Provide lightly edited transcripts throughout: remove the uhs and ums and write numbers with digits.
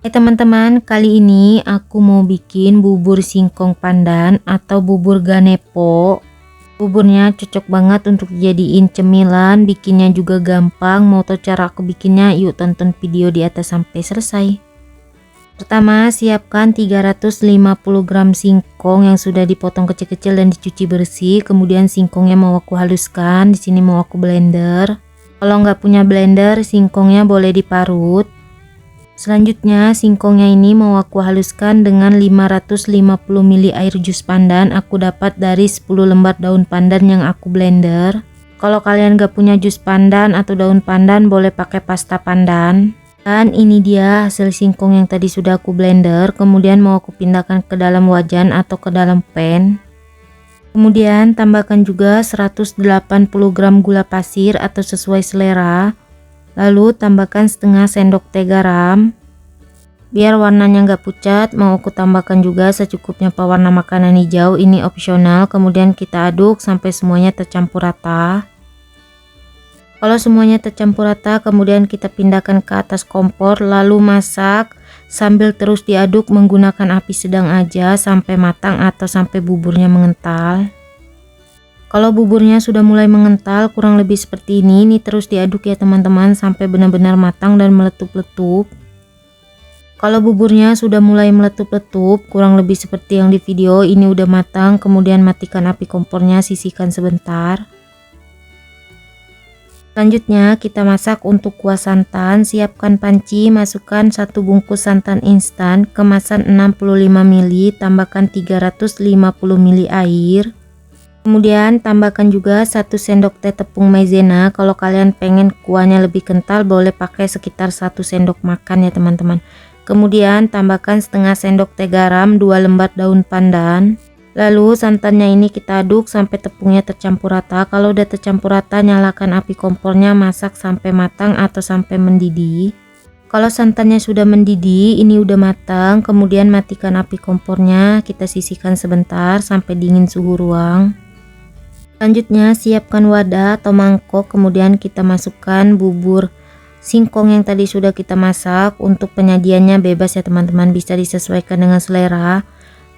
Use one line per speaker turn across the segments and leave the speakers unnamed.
Teman-teman, kali ini aku mau bikin bubur singkong pandan atau bubur ganepo. Buburnya cocok banget untuk dijadiin cemilan, bikinnya juga gampang. Mau tahu cara aku bikinnya? Yuk tonton video di atas sampai selesai. Pertama, siapkan 350 gram singkong yang sudah dipotong kecil-kecil dan dicuci bersih. Kemudian singkongnya mau aku haluskan, di sini mau aku blender. Kalau nggak punya blender, singkongnya boleh diparut. Selanjutnya singkongnya ini mau aku haluskan dengan 550 ml air jus pandan. Aku dapat dari 10 lembar daun pandan yang aku blender. Kalau kalian gak punya jus pandan atau daun pandan, boleh pakai pasta pandan. Dan ini dia hasil singkong yang tadi sudah aku blender. Kemudian mau aku pindahkan ke dalam wajan atau ke dalam pan. Kemudian tambahkan juga 180 gram gula pasir atau sesuai selera. Lalu tambahkan setengah sendok teh garam. Biar warnanya nggak pucat, mau aku tambahkan juga secukupnya pewarna makanan hijau, ini opsional. Kemudian kita aduk sampai semuanya tercampur rata. Kalau semuanya tercampur rata, kemudian kita pindahkan ke atas kompor, lalu masak sambil terus diaduk menggunakan api sedang aja sampai matang atau sampai buburnya mengental. Kalau buburnya sudah mulai mengental kurang lebih seperti ini terus diaduk ya teman-teman sampai benar-benar matang dan meletup-letup. Kalau buburnya sudah mulai meletup-letup kurang lebih seperti yang di video ini udah matang, kemudian matikan api kompornya, sisihkan sebentar. Selanjutnya kita masak untuk kuah santan. Siapkan panci, masukkan 1 bungkus santan instan kemasan 65 ml, tambahkan 350 ml air. Kemudian tambahkan juga 1 sendok teh tepung maizena. Kalau kalian pengen kuahnya lebih kental boleh pakai sekitar 1 sendok makan ya teman-teman. Kemudian tambahkan setengah sendok teh garam, 2 lembar daun pandan. Lalu santannya ini kita aduk sampai tepungnya tercampur rata. Kalau udah tercampur rata, nyalakan api kompornya, masak sampai matang atau sampai mendidih. Kalau santannya sudah mendidih, ini udah matang, kemudian matikan api kompornya, kita sisihkan sebentar sampai dingin suhu ruang. Selanjutnya siapkan wadah atau mangkok, kemudian kita masukkan bubur singkong yang tadi sudah kita masak. Untuk penyajiannya bebas ya teman-teman, bisa disesuaikan dengan selera.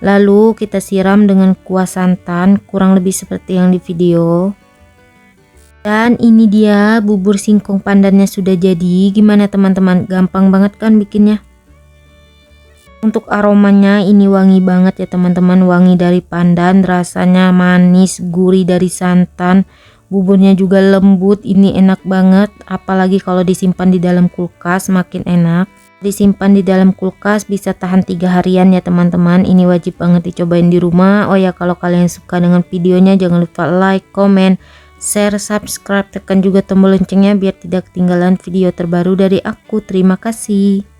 Lalu kita siram dengan kuah santan kurang lebih seperti yang di video. Dan ini dia bubur singkong pandannya sudah jadi. Gimana teman-teman, gampang banget kan bikinnya? Untuk aromanya ini wangi banget ya teman-teman, wangi dari pandan, rasanya manis, gurih dari santan, buburnya juga lembut, ini enak banget. Apalagi kalau disimpan di dalam kulkas makin enak. Disimpan di dalam kulkas bisa tahan 3 harian ya teman-teman, ini wajib banget dicobain di rumah. Oh ya, kalau kalian suka dengan videonya jangan lupa like, comment, share, subscribe, tekan juga tombol loncengnya biar tidak ketinggalan video terbaru dari aku. Terima kasih.